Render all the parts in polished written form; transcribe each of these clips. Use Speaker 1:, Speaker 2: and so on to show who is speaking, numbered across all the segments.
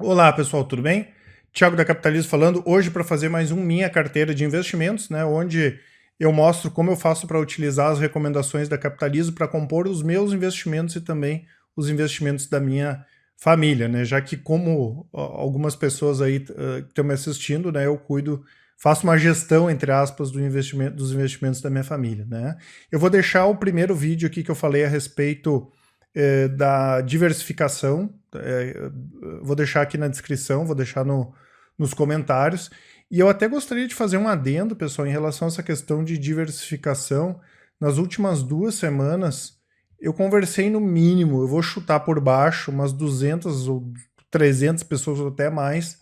Speaker 1: Olá pessoal, tudo bem? Thiago da Capitalismo falando hoje para fazer mais um Minha Carteira de Investimentos, né, onde eu mostro como eu faço para utilizar as recomendações da Capitalismo para compor os meus investimentos e também os investimentos da minha família, né, já que como algumas pessoas aí que estão me assistindo, né, eu faço uma gestão, entre aspas, dos investimentos da minha família, né. Eu vou deixar o primeiro vídeo aqui que eu falei a respeito da diversificação, vou deixar aqui na descrição, vou deixar nos comentários, e eu até gostaria de fazer um adendo, pessoal, em relação a essa questão de diversificação. Nas últimas 2 semanas, eu conversei no mínimo, eu vou chutar por baixo, umas 200 ou 300 pessoas ou até mais,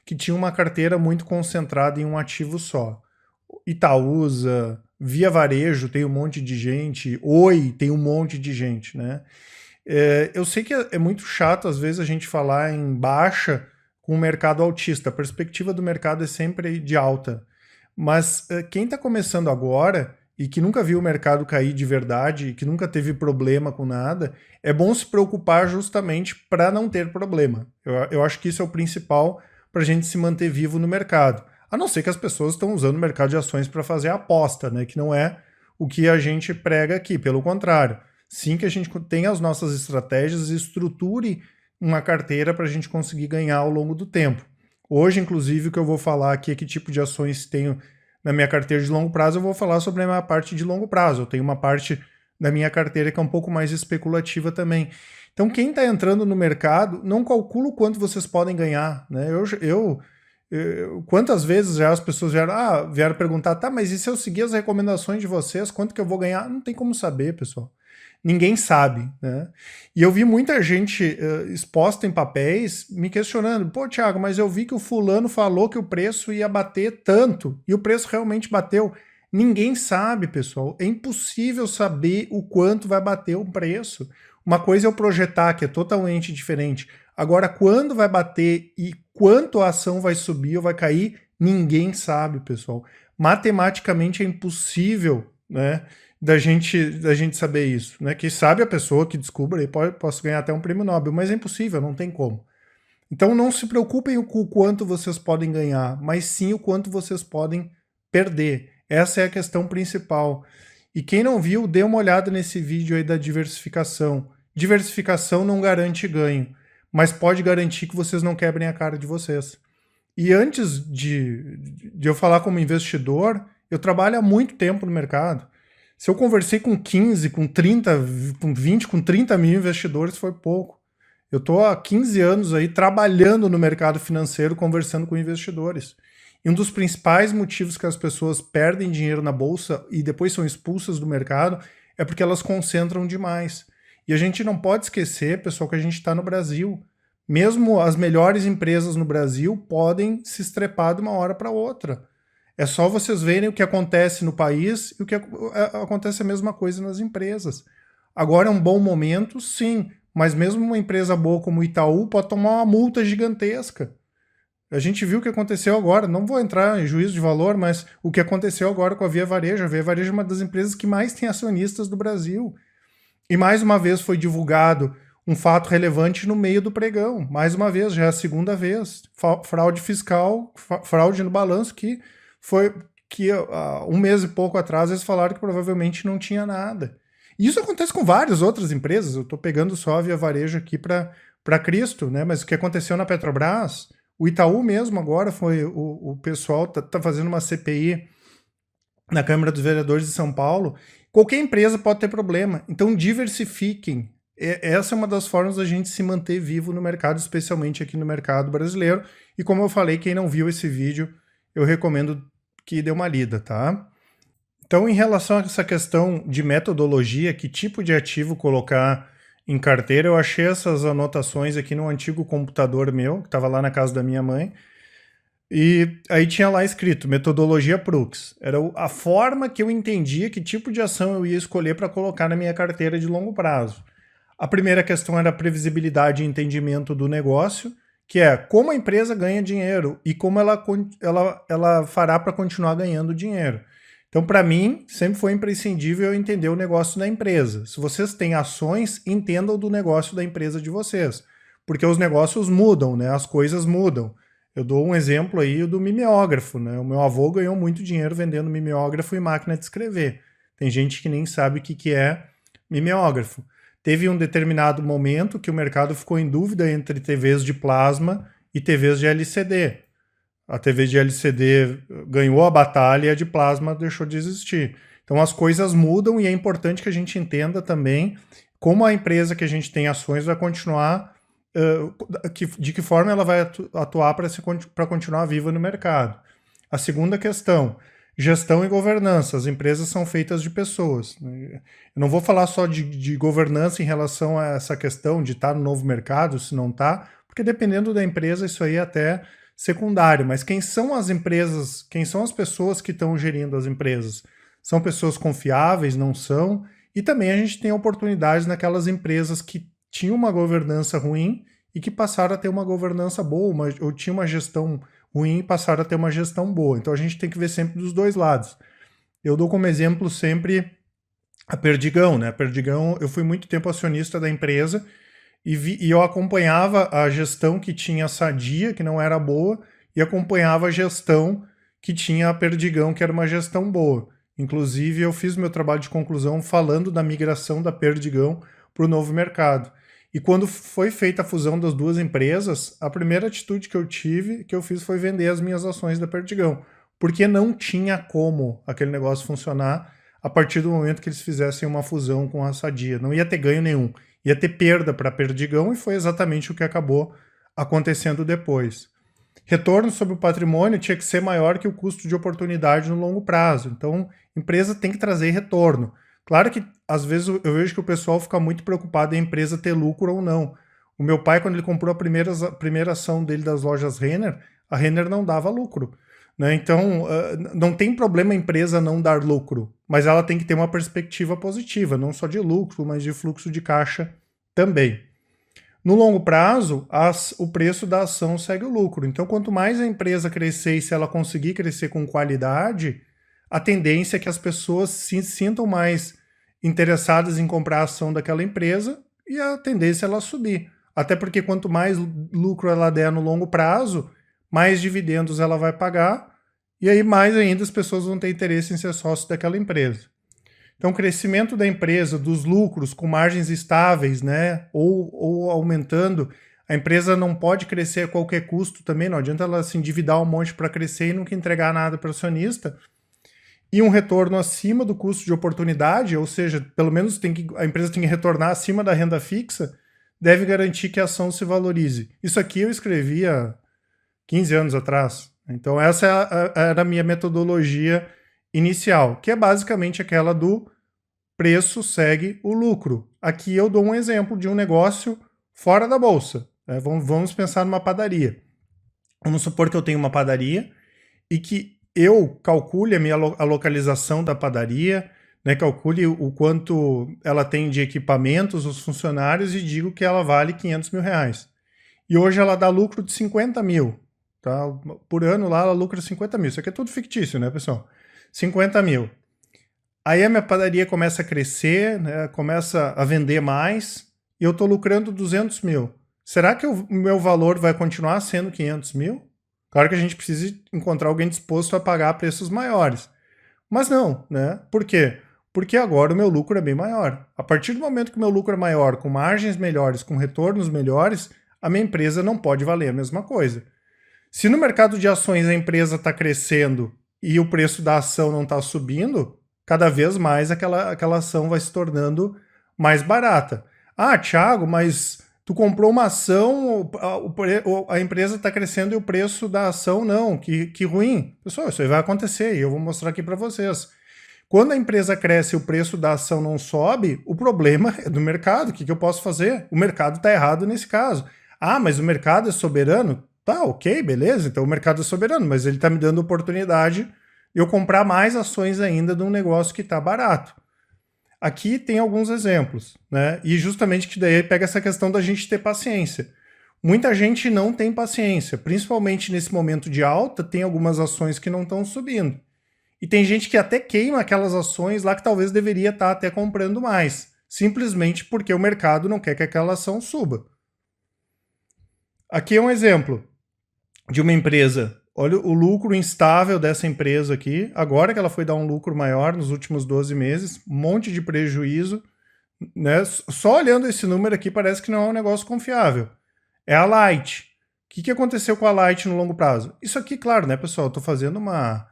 Speaker 1: que tinham uma carteira muito concentrada em um ativo só. Itaúsa, Via Varejo tem um monte de gente, Oi tem um monte de gente, né? Eu sei que é muito chato, às vezes, a gente falar em baixa com o mercado altista. A perspectiva do mercado é sempre de alta. Mas quem está começando agora e que nunca viu o mercado cair de verdade, que nunca teve problema com nada, é bom se preocupar justamente para não ter problema. Eu acho que isso é o principal para a gente se manter vivo no mercado. A não ser que as pessoas estão usando o mercado de ações para fazer aposta, né? Que não é o que a gente prega aqui, pelo contrário. Sim, que a gente tenha as nossas estratégias e estruture uma carteira para a gente conseguir ganhar ao longo do tempo. Hoje, inclusive, o que eu vou falar aqui é que tipo de ações tenho na minha carteira de longo prazo. Eu vou falar sobre a minha parte de longo prazo. Eu tenho uma parte da minha carteira que é um pouco mais especulativa também. Então, quem está entrando no mercado, não calcula o quanto vocês podem ganhar, né? Quantas vezes já as pessoas vieram perguntar, tá, mas e se eu seguir as recomendações de vocês, quanto que eu vou ganhar? Não tem como saber, pessoal. Ninguém sabe, né? E eu vi muita gente exposta em papéis me questionando, pô, Thiago, mas eu vi que o fulano falou que o preço ia bater tanto, e o preço realmente bateu. Ninguém sabe, pessoal. É impossível saber o quanto vai bater o preço. Uma coisa é o projetar, que é totalmente diferente. Agora, quando vai bater e quanto a ação vai subir ou vai cair, ninguém sabe, pessoal. Matematicamente é impossível, né, da gente saber isso, né? Quem sabe a pessoa que descubra, posso ganhar até um prêmio Nobel, mas é impossível, não tem como. Então não se preocupem com o quanto vocês podem ganhar, mas sim o quanto vocês podem perder. Essa é a questão principal. E quem não viu, dê uma olhada nesse vídeo aí da diversificação. Diversificação não garante ganho, mas pode garantir que vocês não quebrem a cara de vocês. E antes de eu falar como investidor, eu trabalho há muito tempo no mercado. Se eu conversei com 15, com 30, com 20, com 30 mil investidores, foi pouco. Eu estou há 15 anos aí trabalhando no mercado financeiro, conversando com investidores. E um dos principais motivos que as pessoas perdem dinheiro na bolsa e depois são expulsas do mercado é porque elas concentram demais. E a gente não pode esquecer, pessoal, que a gente está no Brasil. Mesmo as melhores empresas no Brasil podem se estrepar de uma hora para outra. É só vocês verem o que acontece no país e o que acontece a mesma coisa nas empresas. Agora é um bom momento, sim, mas mesmo uma empresa boa como o Itaú pode tomar uma multa gigantesca. A gente viu o que aconteceu agora, não vou entrar em juízo de valor, mas o que aconteceu agora com a Via Varejo. A Via Varejo é uma das empresas que mais tem acionistas do Brasil. E mais uma vez foi divulgado um fato relevante no meio do pregão. Mais uma vez, já é a segunda vez. Fraude fiscal, fraude no balanço, que foi que um mês e pouco atrás eles falaram que provavelmente não tinha nada. E isso acontece com várias outras empresas. Eu estou pegando só a Via Varejo aqui para Cristo, né? Mas o que aconteceu na Petrobras, o Itaú mesmo agora foi o pessoal tá fazendo uma CPI na Câmara dos Vereadores de São Paulo. Qualquer empresa pode ter problema. Então diversifiquem. Essa é uma das formas da gente se manter vivo no mercado, especialmente aqui no mercado brasileiro. E como eu falei, quem não viu esse vídeo, eu recomendo que dê uma lida, tá? Então, em relação a essa questão de metodologia, que tipo de ativo colocar em carteira, eu achei essas anotações aqui no antigo computador meu, que estava lá na casa da minha mãe, e aí tinha lá escrito metodologia Prux. Era a forma que eu entendia que tipo de ação eu ia escolher para colocar na minha carteira de longo prazo. A primeira questão era a previsibilidade e entendimento do negócio, que é como a empresa ganha dinheiro e como ela fará para continuar ganhando dinheiro. Então, para mim, sempre foi imprescindível eu entender o negócio da empresa. Se vocês têm ações, entendam do negócio da empresa de vocês. porque os negócios mudam, né? As coisas mudam. Eu dou um exemplo aí do mimeógrafo, né? O meu avô ganhou muito dinheiro vendendo mimeógrafo e máquina de escrever. Tem gente que nem sabe o que é mimeógrafo. Teve um determinado momento que o mercado ficou em dúvida entre TVs de plasma e TVs de LCD. A TV de LCD ganhou a batalha e a de plasma deixou de existir. Então as coisas mudam e é importante que a gente entenda também como a empresa que a gente tem ações vai continuar, de que forma ela vai atuar para continuar viva no mercado. A segunda questão, gestão e governança. As empresas são feitas de pessoas. Eu não vou falar só de governança em relação a essa questão de estar no novo mercado, se não está, porque dependendo da empresa isso aí é até secundário. Mas quem são as empresas, quem são as pessoas que estão gerindo as empresas? São pessoas confiáveis? Não são? E também a gente tem oportunidades naquelas empresas que tinham uma governança ruim e que passaram a ter uma governança boa, ou tinham uma gestão ruim e passaram a ter uma gestão boa. Então a gente tem que ver sempre dos dois lados. Eu dou como exemplo sempre a Perdigão, né? A Perdigão, eu fui muito tempo acionista da empresa e eu acompanhava a gestão que tinha a Sadia, que não era boa, e acompanhava a gestão que tinha a Perdigão, que era uma gestão boa. Inclusive, eu fiz meu trabalho de conclusão falando da migração da Perdigão para o novo mercado. E quando foi feita a fusão das duas empresas, a primeira atitude que eu fiz foi vender as minhas ações da Perdigão, porque não tinha como aquele negócio funcionar a partir do momento que eles fizessem uma fusão com a Sadia. Não ia ter ganho nenhum, ia ter perda para a Perdigão, e foi exatamente o que acabou acontecendo depois. Retorno sobre o patrimônio tinha que ser maior que o custo de oportunidade no longo prazo. Então, a empresa tem que trazer retorno. Claro que, às vezes, eu vejo que o pessoal fica muito preocupado em a empresa ter lucro ou não. O meu pai, quando ele comprou a primeira ação dele das lojas Renner, a Renner não dava lucro, né? Então, não tem problema a empresa não dar lucro, mas ela tem que ter uma perspectiva positiva, não só de lucro, mas de fluxo de caixa também. No longo prazo, o preço da ação segue o lucro. Então, quanto mais a empresa crescer e se ela conseguir crescer com qualidade, a tendência é que as pessoas se sintam mais interessadas em comprar a ação daquela empresa e a tendência é ela subir. Até porque quanto mais lucro ela der no longo prazo, mais dividendos ela vai pagar e aí mais ainda as pessoas vão ter interesse em ser sócio daquela empresa. Então, o crescimento da empresa, dos lucros com margens estáveis, né, ou aumentando, a empresa não pode crescer a qualquer custo também, não adianta ela se endividar um monte para crescer e nunca entregar nada para o acionista. E um retorno acima do custo de oportunidade, ou seja, pelo menos a empresa tem que retornar acima da renda fixa, deve garantir que a ação se valorize. Isso aqui eu escrevi há 15 anos atrás. Então, essa era a minha metodologia inicial, que é basicamente aquela do preço segue o lucro. Aqui eu dou um exemplo de um negócio fora da bolsa. Né? Vamos pensar numa padaria. Vamos supor que eu tenho uma padaria e que eu calcule a localização da padaria, né, calcule o quanto ela tem de equipamentos, os funcionários, e digo que ela vale 500 mil reais. E hoje ela dá lucro de 50 mil. Tá? Por ano lá ela lucra 50 mil. Isso aqui é tudo fictício, né, pessoal? 50 mil. Aí a minha padaria começa a crescer, né, começa a vender mais, e eu estou lucrando 200 mil. Será que o meu valor vai continuar sendo 500 mil? Claro que a gente precisa encontrar alguém disposto a pagar preços maiores. Mas não, né? Por quê? Porque agora o meu lucro é bem maior. A partir do momento que o meu lucro é maior, com margens melhores, com retornos melhores, a minha empresa não pode valer a mesma coisa. Se no mercado de ações a empresa está crescendo e o preço da ação não está subindo, cada vez mais aquela ação vai se tornando mais barata. Ah, Thiago, mas tu comprou uma ação, a empresa está crescendo e o preço da ação não, que ruim. Pessoal, isso aí vai acontecer e eu vou mostrar aqui para vocês. Quando a empresa cresce e o preço da ação não sobe, o problema é do mercado. O que eu posso fazer? O mercado está errado nesse caso. Ah, mas o mercado é soberano? Tá, ok, beleza, então o mercado é soberano, mas ele está me dando oportunidade de eu comprar mais ações ainda de um negócio que está barato. Aqui tem alguns exemplos, né? E justamente que daí pega essa questão da gente ter paciência. Muita gente não tem paciência, principalmente nesse momento de alta, tem algumas ações que não estão subindo. E tem gente que até queima aquelas ações lá que talvez deveria estar até comprando mais, simplesmente porque o mercado não quer que aquela ação suba. Aqui é um exemplo de uma empresa. Olha o lucro instável dessa empresa aqui. Agora que ela foi dar um lucro maior nos últimos 12 meses, um monte de prejuízo, né? Só olhando esse número aqui parece que não é um negócio confiável. É a Light. O que aconteceu com a Light no longo prazo? Isso aqui, claro, né, pessoal? Eu tô fazendo uma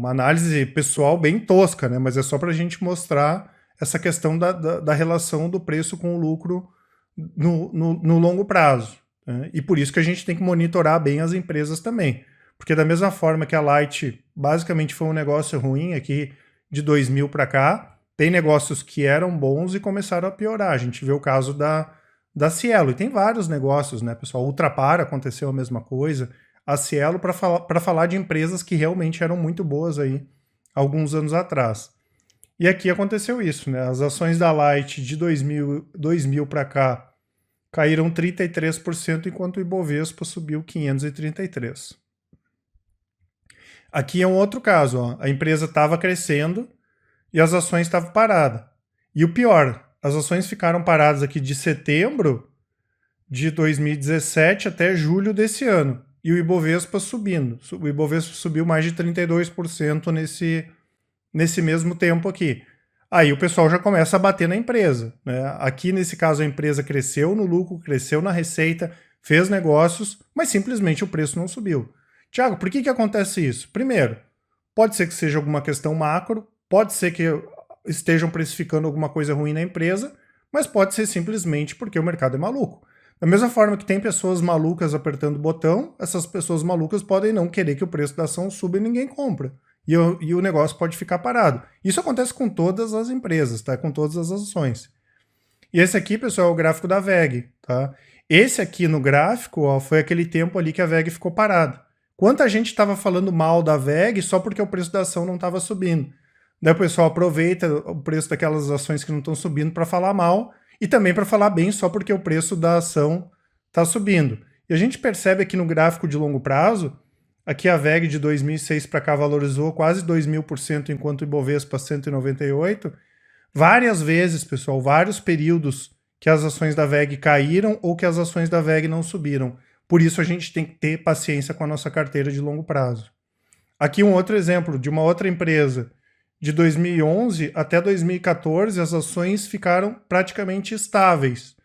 Speaker 1: análise pessoal bem tosca, né? Mas é só para a gente mostrar essa questão da relação do preço com o lucro no longo prazo. Né? E por isso que a gente tem que monitorar bem as empresas também. Porque da mesma forma que a Light basicamente foi um negócio ruim aqui de 2000 para cá, tem negócios que eram bons e começaram a piorar. A gente vê o caso da Cielo. E tem vários negócios, né, pessoal? Ultrapar aconteceu a mesma coisa. A Cielo para falar de empresas que realmente eram muito boas aí alguns anos atrás. E aqui aconteceu isso, né? As ações da Light de 2000 para cá caíram 33%, enquanto o Ibovespa subiu 533%. Aqui é um outro caso, ó. A empresa estava crescendo e as ações estavam paradas. E o pior, as ações ficaram paradas aqui de setembro de 2017 até julho desse ano. E o Ibovespa subindo. O Ibovespa subiu mais de 32% nesse mesmo tempo aqui. Aí o pessoal já começa a bater na empresa. Né? Aqui, nesse caso, a empresa cresceu no lucro, cresceu na receita, fez negócios, mas simplesmente o preço não subiu. Tiago, por que acontece isso? Primeiro, pode ser que seja alguma questão macro, pode ser que estejam precificando alguma coisa ruim na empresa, mas pode ser simplesmente porque o mercado é maluco. Da mesma forma que tem pessoas malucas apertando o botão, essas pessoas malucas podem não querer que o preço da ação suba e ninguém compra. E o negócio pode ficar parado. Isso acontece com todas as empresas, tá? Com todas as ações. E esse aqui, pessoal, é o gráfico da VEG, tá? Esse aqui no gráfico, ó, foi aquele tempo ali que a VEG ficou parada. Quanta gente estava falando mal da VEG só porque o preço da ação não estava subindo. Daí o pessoal aproveita o preço daquelas ações que não estão subindo para falar mal e também para falar bem só porque o preço da ação está subindo. E a gente percebe aqui no gráfico de longo prazo, aqui a VEG de 2006 para cá valorizou quase 2.000%, enquanto o Ibovespa 198%. Várias vezes, pessoal, vários períodos que as ações da VEG caíram ou que as ações da VEG não subiram. Por isso a gente tem que ter paciência com a nossa carteira de longo prazo. Aqui um outro exemplo de uma outra empresa. De 2011 até 2014, as ações ficaram praticamente estáveis,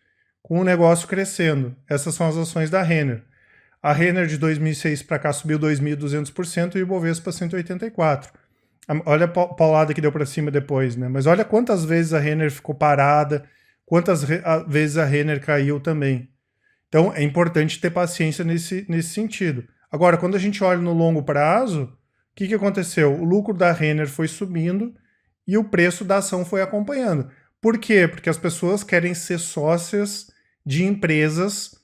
Speaker 1: com o negócio crescendo. Essas são as ações da Renner. A Renner de 2006 para cá subiu 2.200% e o Ibovespa 184%. Olha a paulada que deu para cima depois, né? Mas olha quantas vezes a Renner ficou parada, quantas vezes a Renner caiu também. Então é importante ter paciência nesse sentido. Agora, quando a gente olha no longo prazo, o que aconteceu? O lucro da Renner foi subindo e o preço da ação foi acompanhando. Por quê? Porque as pessoas querem ser sócias de empresas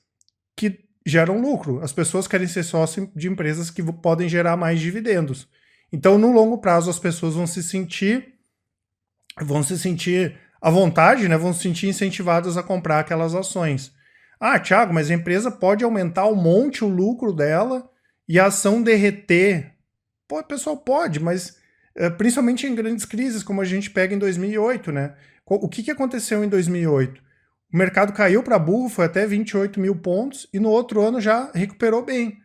Speaker 1: que geram lucro. As pessoas querem ser sócias de empresas que podem gerar mais dividendos. Então, no longo prazo, as pessoas vão se sentir à vontade, né? Vão se sentir incentivadas a comprar aquelas ações. Ah, Thiago, mas a empresa pode aumentar um monte o lucro dela e a ação derreter. Pô, pessoal, pode, mas principalmente em grandes crises, como a gente pega em 2008, né? O que aconteceu em 2008? O mercado caiu para burro, foi até 28 mil pontos, e no outro ano já recuperou bem.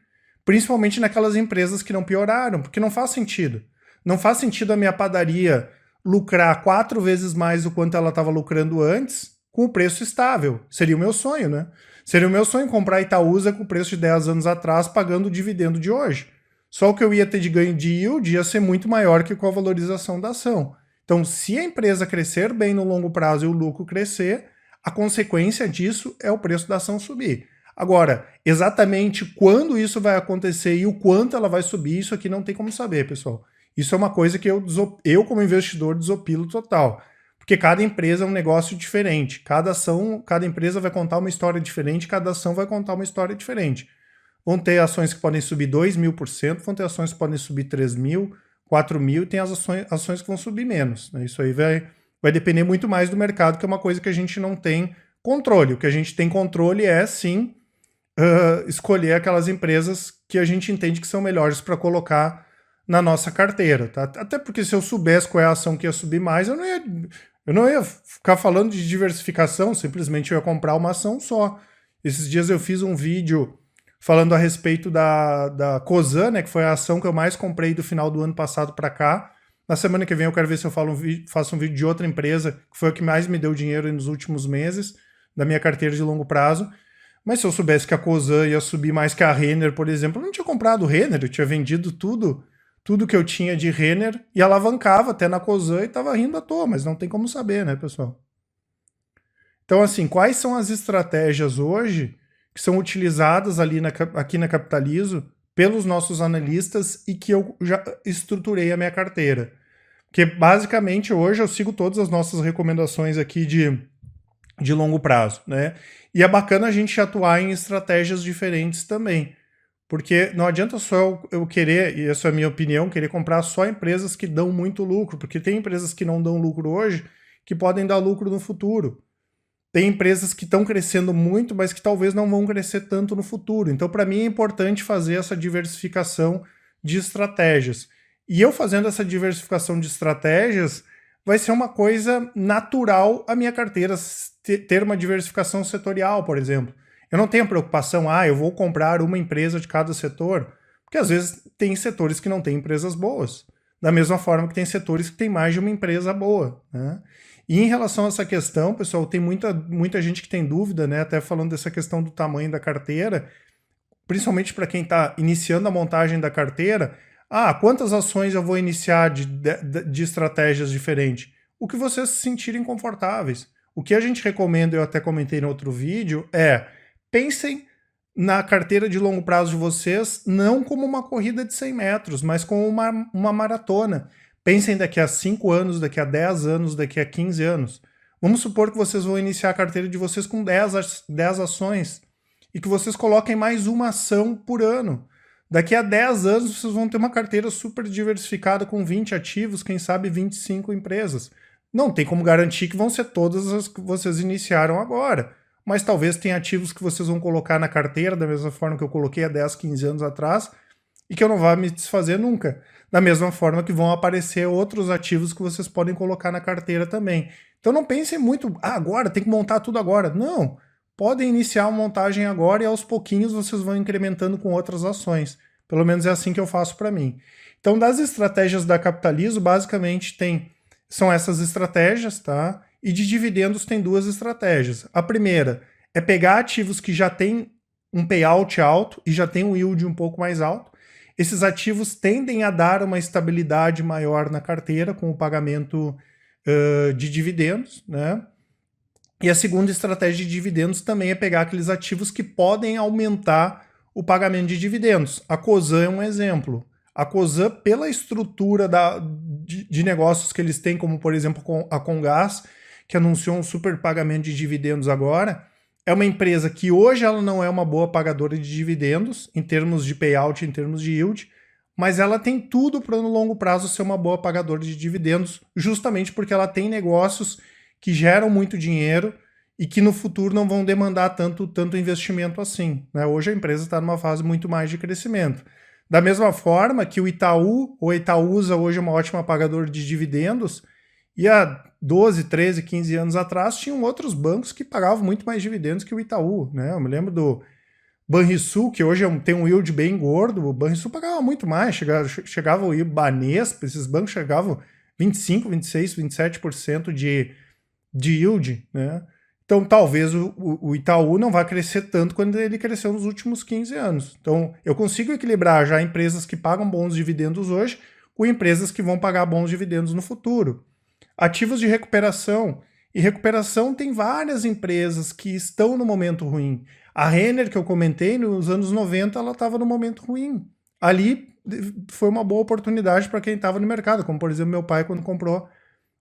Speaker 1: Principalmente naquelas empresas que não pioraram, porque não faz sentido. Não faz sentido a minha padaria lucrar 4 vezes mais do quanto ela estava lucrando antes, com o preço estável. Seria o meu sonho, né? Seria o meu sonho comprar Itaúsa com o preço de 10 anos atrás, pagando o dividendo de hoje. Só o que eu ia ter de ganho de yield ia ser muito maior que com a valorização da ação. Então, se a empresa crescer bem no longo prazo e o lucro crescer, a consequência disso é o preço da ação subir. Agora, exatamente quando isso vai acontecer e o quanto ela vai subir, isso aqui não tem como saber, pessoal. Isso é uma coisa que eu como investidor, desopilo total. Porque cada empresa é um negócio diferente. Cada ação, cada empresa vai contar uma história diferente, cada ação vai contar uma história diferente. Vão ter ações que podem subir 2.000%, vão ter ações que podem subir 3.000%, 4.000%, e tem as ações que vão subir menos. Né? Isso aí vai depender muito mais do mercado, que é uma coisa que a gente não tem controle. O que a gente tem controle é, sim, escolher aquelas empresas que a gente entende que são melhores para colocar na nossa carteira. Tá? Até porque se eu soubesse qual é a ação que ia subir mais, eu não ia ficar falando de diversificação, simplesmente eu ia comprar uma ação só. Esses dias eu fiz um vídeo falando a respeito da Cosan, né, que foi a ação que eu mais comprei do final do ano passado para cá. Na semana que vem eu quero ver se eu faço um vídeo de outra empresa, que foi a que mais me deu dinheiro nos últimos meses, da minha carteira de longo prazo. Mas se eu soubesse que a Cosan ia subir mais que a Renner, por exemplo, eu não tinha comprado Renner, eu tinha vendido tudo que eu tinha de Renner e alavancava até na Cosan e estava rindo à toa, mas não tem como saber, né, pessoal? Então, assim, quais são as estratégias hoje que são utilizadas aqui na Capitalizo pelos nossos analistas e que eu já estruturei a minha carteira? Porque, basicamente, hoje eu sigo todas as nossas recomendações aqui de longo prazo, né? E é bacana a gente atuar em estratégias diferentes também. Porque não adianta só eu querer, e essa é a minha opinião, querer comprar só empresas que dão muito lucro, porque tem empresas que não dão lucro hoje que podem dar lucro no futuro. Tem empresas que estão crescendo muito, mas que talvez não vão crescer tanto no futuro. Então, para mim, é importante fazer essa diversificação de estratégias. E eu fazendo essa diversificação de estratégias, vai ser uma coisa natural a minha carteira ter uma diversificação setorial, por exemplo. Eu não tenho preocupação, eu vou comprar uma empresa de cada setor, porque às vezes tem setores que não têm empresas boas. Da mesma forma que tem setores que tem mais de uma empresa boa, né? E em relação a essa questão, pessoal, tem muita gente que tem dúvida, né? Até falando dessa questão do tamanho da carteira, principalmente para quem está iniciando a montagem da carteira. Quantas ações eu vou iniciar de estratégias diferentes? O que vocês se sentirem confortáveis. O que a gente recomenda, eu até comentei no outro vídeo, pensem na carteira de longo prazo de vocês não como uma corrida de 100 metros, mas como uma maratona. Pensem daqui a 5 anos, daqui a 10 anos, daqui a 15 anos. Vamos supor que vocês vão iniciar a carteira de vocês com 10 ações e que vocês coloquem mais uma ação por ano. Daqui a 10 anos vocês vão ter uma carteira super diversificada com 20 ativos, quem sabe 25 empresas. Não tem como garantir que vão ser todas as que vocês iniciaram agora, mas talvez tenha ativos que vocês vão colocar na carteira da mesma forma que eu coloquei há 10, 15 anos atrás e que eu não vou me desfazer nunca. Da mesma forma que vão aparecer outros ativos que vocês podem colocar na carteira também. Então não pensem muito, agora, tem que montar tudo agora. Não, podem iniciar a montagem agora e aos pouquinhos vocês vão incrementando com outras ações. Pelo menos é assim que eu faço para mim. Então das estratégias da Capitalizo, basicamente são essas estratégias, tá? E de dividendos tem duas estratégias. A primeira é pegar ativos que já têm um payout alto e já tem um yield um pouco mais alto. Esses ativos tendem a dar uma estabilidade maior na carteira com o pagamento de dividendos, né? E a segunda estratégia de dividendos também é pegar aqueles ativos que podem aumentar o pagamento de dividendos. A Cosan é um exemplo. A Cosan, pela estrutura de negócios que eles têm, como por exemplo a Comgás, que anunciou um super pagamento de dividendos agora, é uma empresa que hoje ela não é uma boa pagadora de dividendos, em termos de payout, em termos de yield, mas ela tem tudo para no longo prazo ser uma boa pagadora de dividendos, justamente porque ela tem negócios que geram muito dinheiro e que no futuro não vão demandar tanto investimento assim, né? Hoje a empresa está numa fase muito mais de crescimento. Da mesma forma que o Itaú, ou Itaúsa, hoje é uma ótima pagadora de dividendos, e há 12, 13, 15 anos atrás tinham outros bancos que pagavam muito mais dividendos que o Itaú, né? Eu me lembro do Banrisul, que hoje tem um yield bem gordo, o Banrisul pagava muito mais, chegava o Ibanês, esses bancos chegavam 25, 26, 27% de yield, né? Então talvez o Itaú não vá crescer tanto quanto ele cresceu nos últimos 15 anos. Então eu consigo equilibrar já empresas que pagam bons dividendos hoje com empresas que vão pagar bons dividendos no futuro. Ativos de recuperação. E recuperação tem várias empresas que estão no momento ruim. A Renner, que eu comentei, nos anos 90, ela estava no momento ruim. Ali foi uma boa oportunidade para quem estava no mercado, como por exemplo meu pai quando comprou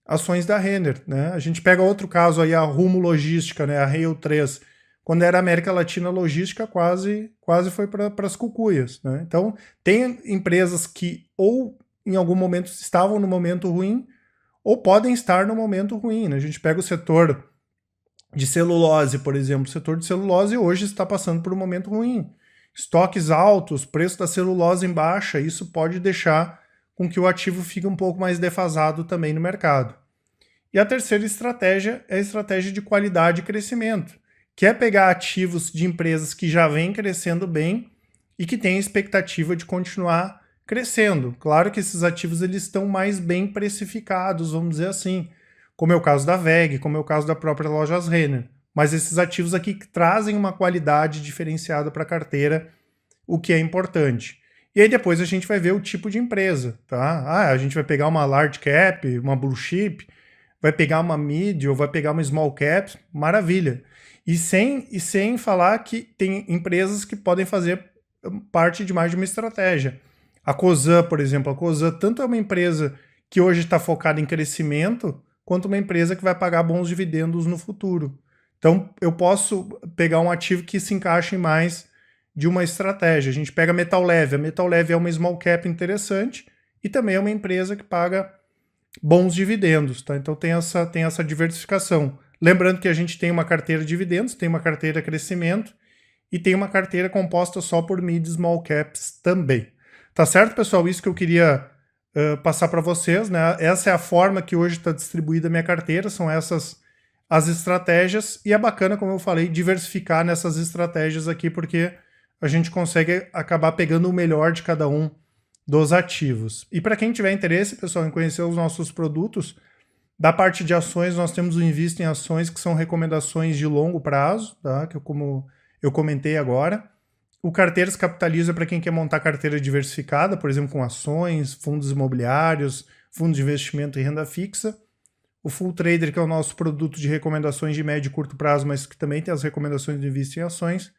Speaker 1: ações da Renner, né? A gente pega outro caso aí, a Rumo Logística, né? A Rail 3. Quando era América Latina Logística, quase foi para as cucuias, né? Então, tem empresas que ou em algum momento estavam no momento ruim, ou podem estar no momento ruim, né? A gente pega o setor de celulose, por exemplo. O setor de celulose hoje está passando por um momento ruim. Estoques altos, preço da celulose em baixa, isso pode deixar com que o ativo fique um pouco mais defasado também no mercado. E a terceira estratégia é a estratégia de qualidade e crescimento, que é pegar ativos de empresas que já vêm crescendo bem e que têm expectativa de continuar crescendo. Claro que esses ativos eles estão mais bem precificados, vamos dizer assim, como é o caso da WEG, como é o caso da própria Lojas Renner. Mas esses ativos aqui que trazem uma qualidade diferenciada para a carteira, o que é importante. E aí depois a gente vai ver o tipo de empresa, tá? Ah, a gente vai pegar uma large cap, uma blue chip, vai pegar uma mid ou vai pegar uma small cap, maravilha. E sem falar que tem empresas que podem fazer parte de mais de uma estratégia. A Cosan, por exemplo, a Cosan tanto é uma empresa que hoje está focada em crescimento, quanto uma empresa que vai pagar bons dividendos no futuro. Então, eu posso pegar um ativo que se encaixe mais de uma estratégia. A gente pega a Metal Leve. A Metal Leve é uma small cap interessante e também é uma empresa que paga bons dividendos, tá? Então tem essa diversificação. Lembrando que a gente tem uma carteira de dividendos, tem uma carteira crescimento e tem uma carteira composta só por mid small caps também. Tá certo, pessoal? Isso que eu queria passar para vocês, né? Essa é a forma que hoje está distribuída a minha carteira, são essas as estratégias, e é bacana, como eu falei, diversificar nessas estratégias aqui, porque a gente consegue acabar pegando o melhor de cada um dos ativos. E para quem tiver interesse, pessoal, em conhecer os nossos produtos, da parte de ações, nós temos o Invista em Ações, que são recomendações de longo prazo, tá? Que como eu comentei agora. O Carteiras Capitaliza para quem quer montar carteira diversificada, por exemplo, com ações, fundos imobiliários, fundos de investimento e renda fixa. O Full Trader, que é o nosso produto de recomendações de médio e curto prazo, mas que também tem as recomendações de Invista em Ações.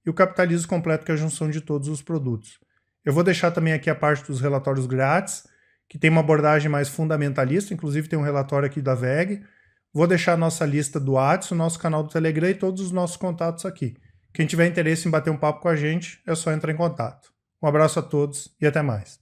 Speaker 1: E o Capitaliza Completo, que é a junção de todos os produtos. Eu vou deixar também aqui a parte dos relatórios grátis, que tem uma abordagem mais fundamentalista, inclusive tem um relatório aqui da WEG. Vou deixar a nossa lista do WhatsApp, o nosso canal do Telegram e todos os nossos contatos aqui. Quem tiver interesse em bater um papo com a gente, é só entrar em contato. Um abraço a todos e até mais.